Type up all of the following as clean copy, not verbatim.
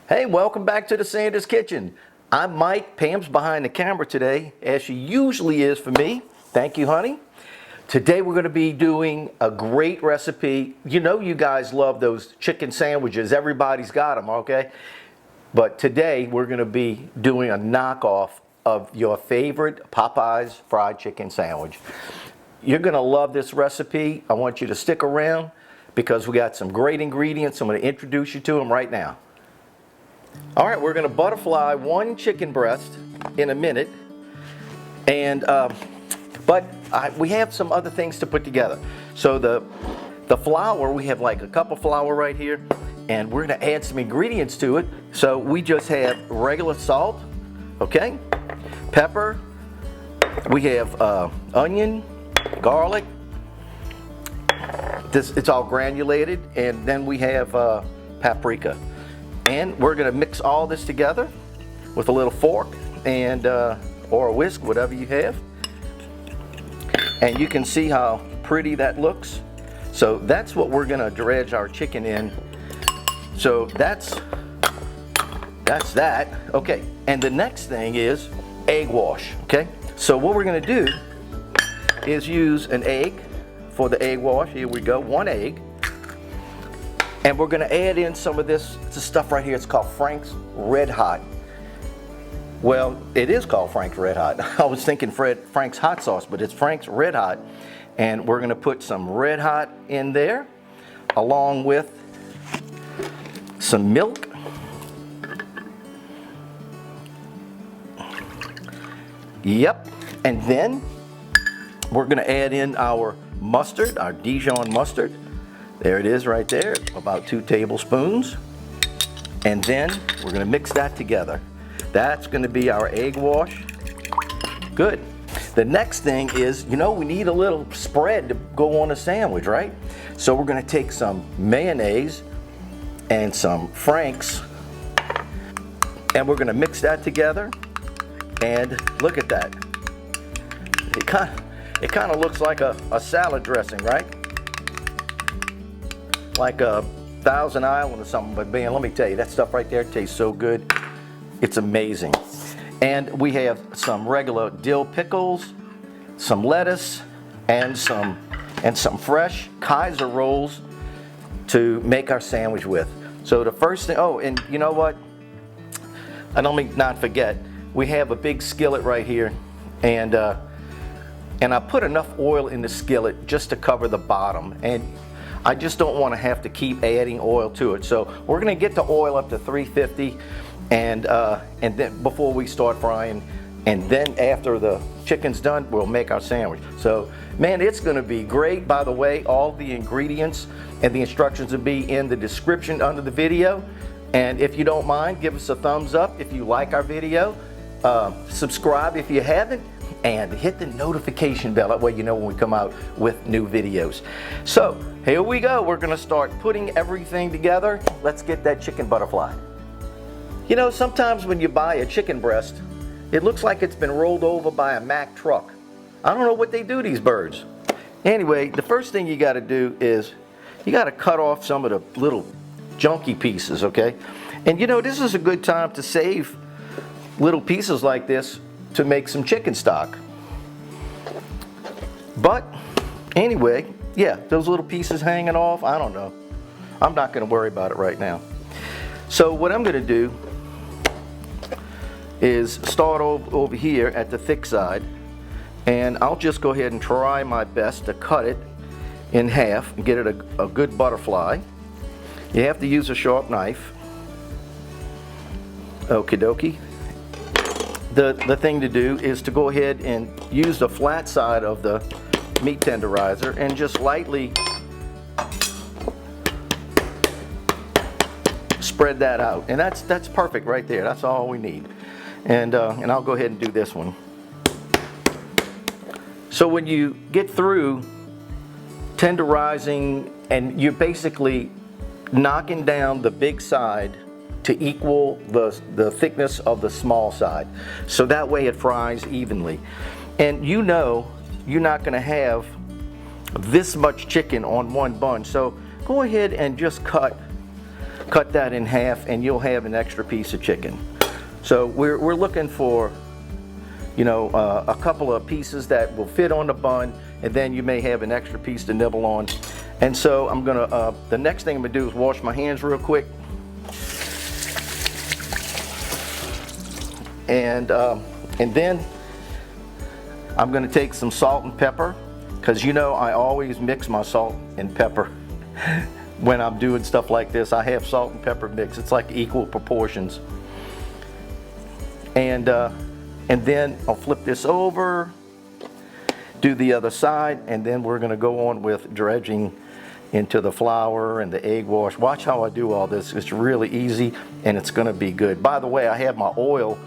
Hey, welcome back to the Sanders Kitchen. I'm Mike. Pam's behind the camera today, as she usually is for me. Thank you, honey. Today we're going to be doing a great recipe. You know you guys love those chicken sandwiches. Everybody's got them, okay? But today we're going to be doing a knockoff of your favorite Popeyes fried chicken sandwich. You're going to love this recipe. I want you to stick around because we got some great ingredients. I'm going to introduce you to them right now. All right, we're going to butterfly one chicken breast in a minute, and we have some other things to put together. So the flour, we have like a cup of flour right here, and we're going to add some ingredients to it. So we just have regular salt, okay, pepper, we have onion, garlic. It's all granulated, and then we have paprika. And we're going to mix all this together with a little fork and or a whisk, whatever you have. And you can see how pretty that looks. So that's what we're going to dredge our chicken in. So that's that. Okay. And the next thing is egg wash. Okay. So what we're going to do is use an egg for the egg wash. Here we go. One egg. And we're going to add in some of this stuff right here. It's called Frank's Red Hot. Well, it is called Frank's Red Hot. I was thinking Frank's Hot Sauce, but it's Frank's Red Hot. And we're going to put some Red Hot in there, along with some milk. Yep. And then we're going to add in our mustard, our Dijon mustard. There it is right there, about 2 tablespoons. And then we're going to mix that together. That's going to be our egg wash. Good. The next thing is, you know, we need a little spread to go on a sandwich, right? So we're going to take some mayonnaise and some Frank's, and we're going to mix that together. And look at that. It kind of looks like a salad dressing, right? Like a Thousand Island or something, but man, let me tell you, that stuff right there tastes so good. It's amazing. And we have some regular dill pickles, some lettuce, and some fresh Kaiser rolls to make our sandwich with. So the first thing, oh, and you know what? And let me not forget, we have a big skillet right here, and I put enough oil in the skillet just to cover the bottom, and I just don't want to have to keep adding oil to it. So we're going to get the oil up to 350, and then before we start frying, and then after the chicken's done, we'll make our sandwich. So man, it's going to be great. By the way, all the ingredients and the instructions will be in the description under the video. And if you don't mind, give us a thumbs up if you like our video. Subscribe if you haven't, and hit the notification bell. That way you know when we come out with new videos. So here we go. We're going to start putting everything together. Let's get that chicken butterfly. You know, sometimes when you buy a chicken breast, it looks like it's been rolled over by a Mack truck. I don't know what they do, these birds. Anyway, the first thing you got to do is you got to cut off some of the little junky pieces, okay? And you know, this is a good time to save little pieces like this to make some chicken stock. But anyway, yeah, those little pieces hanging off, I don't know. I'm not going to worry about it right now. So what I'm going to do is start over here at the thick side, and I'll just go ahead and try my best to cut it in half and get it a good butterfly. You have to use a sharp knife. Okie dokie. The thing to do is to go ahead and use the flat side of the meat tenderizer and just lightly spread that out. And that's perfect right there. That's all we need. And I'll go ahead and do this one. So when you get through tenderizing, and you're basically knocking down the big side to equal the thickness of the small side, so that way it fries evenly. And you know you're not going to have this much chicken on one bun, so go ahead and just cut cut that in half, and you'll have an extra piece of chicken. So we're looking for, you know, a couple of pieces that will fit on the bun, and then you may have an extra piece to nibble on. And so I'm gonna, the next thing I'm gonna do is wash my hands real quick. And then I'm gonna take some salt and pepper, because you know I always mix my salt and pepper when I'm doing stuff like this. I have salt and pepper mix. It's like equal proportions. And then I'll flip this over, do the other side, and then we're gonna go on with dredging into the flour and the egg wash. Watch how I do all this. It's really easy, and it's gonna be good. By the way, I have my oil,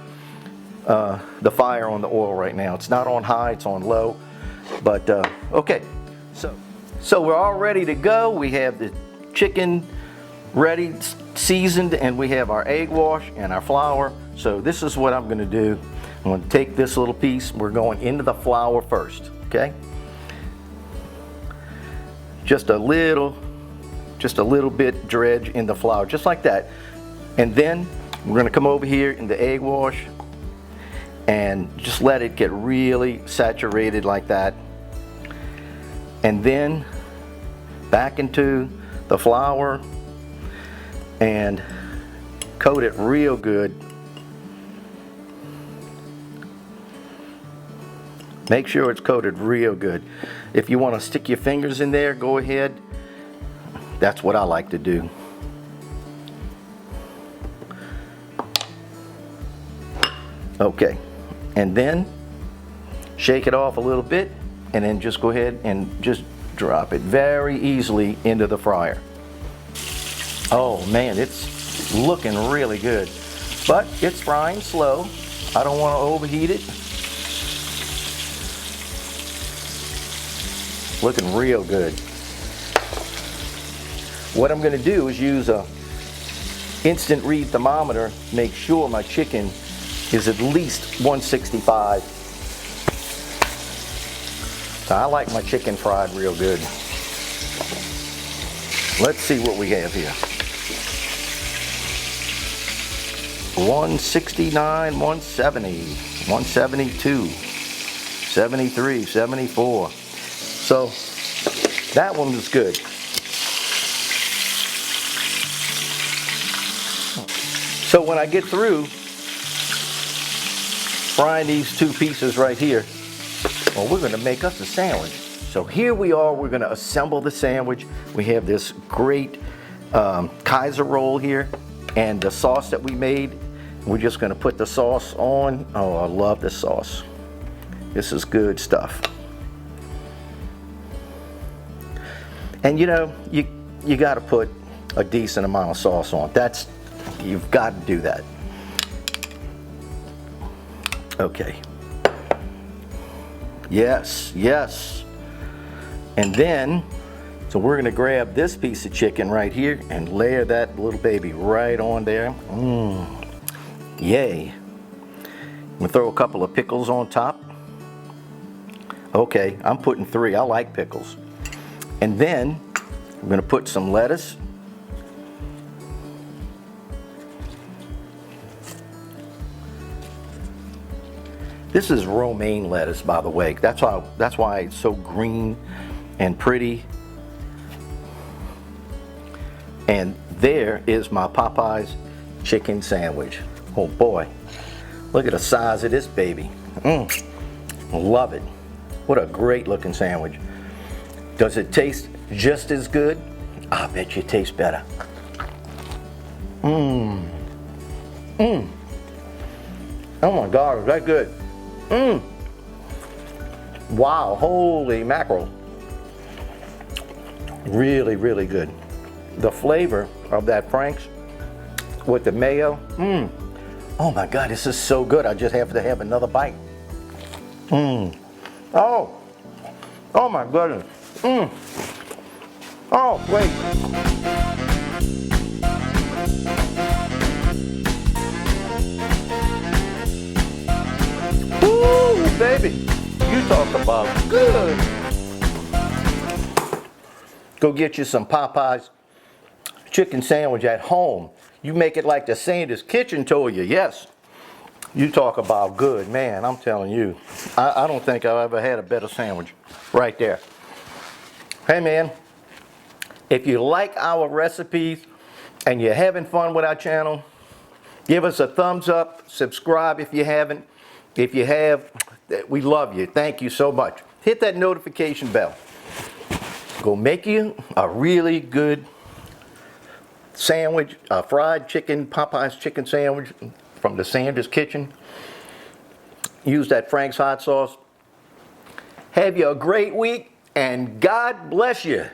the fire on the oil right now. It's not on high, it's on low. But okay, so we're all ready to go. We have the chicken ready, seasoned, and we have our egg wash and our flour. So this is what I'm going to do. I'm going to take this little piece. We're going into the flour first, okay? Just a little bit dredge in the flour, just like that. And then we're going to come over here in the egg wash and just let it get really saturated like that. And then back into the flour and coat it real good. Make sure it's coated real good. If you want to stick your fingers in there, go ahead. That's what I like to do. Okay. And then shake it off a little bit, and then just go ahead and just drop it very easily into the fryer. Oh man, it's looking really good, but it's frying slow. I don't want to overheat it. Looking real good. What I'm going to do is use a instant read thermometer, make sure my chicken is at least 165. So I like my chicken fried real good. Let's see what we have here. 169, 170, 172, 73, 74. So that one was good. So when I get through frying these two pieces right here, well, we're going to make us a sandwich. So here we are, we're going to assemble the sandwich. We have this great Kaiser roll here and the sauce that we made. We're just going to put the sauce on. Oh, I love this sauce. This is good stuff. And you know, you got to put a decent amount of sauce on. You've got to do that. Okay. Yes, yes. And then, so we're gonna grab this piece of chicken right here and layer that little baby right on there. Yay. I'm gonna throw a couple of pickles on top. Okay, I'm putting 3. I like pickles. And then I'm gonna put some lettuce. This is romaine lettuce, by the way. That's why it's so green and pretty. And there is my Popeyes chicken sandwich. Oh boy, look at the size of this baby. Love it. What a great looking sandwich. Does it taste just as good? I bet you it tastes better. Oh my God, is that good? Wow, holy mackerel. Really, really good. The flavor of that Frank's with the mayo. Oh my God, this is so good. I just have to have another bite. Oh my goodness. Oh, wait. Woo, baby. You talk about good. Go get you some Popeyes chicken sandwich at home. You make it like the Sanders Kitchen told you. Yes. You talk about good, man. I'm telling you. I don't think I've ever had a better sandwich. Right there. Hey, man. If you like our recipes and you're having fun with our channel, give us a thumbs up. Subscribe if you haven't. If you have, we love you. Thank you so much. Hit that notification bell. Go make you a really good sandwich, a fried chicken, Popeye's chicken sandwich from the Sanders Kitchen. Use that Frank's hot sauce. Have you a great week, and God bless you.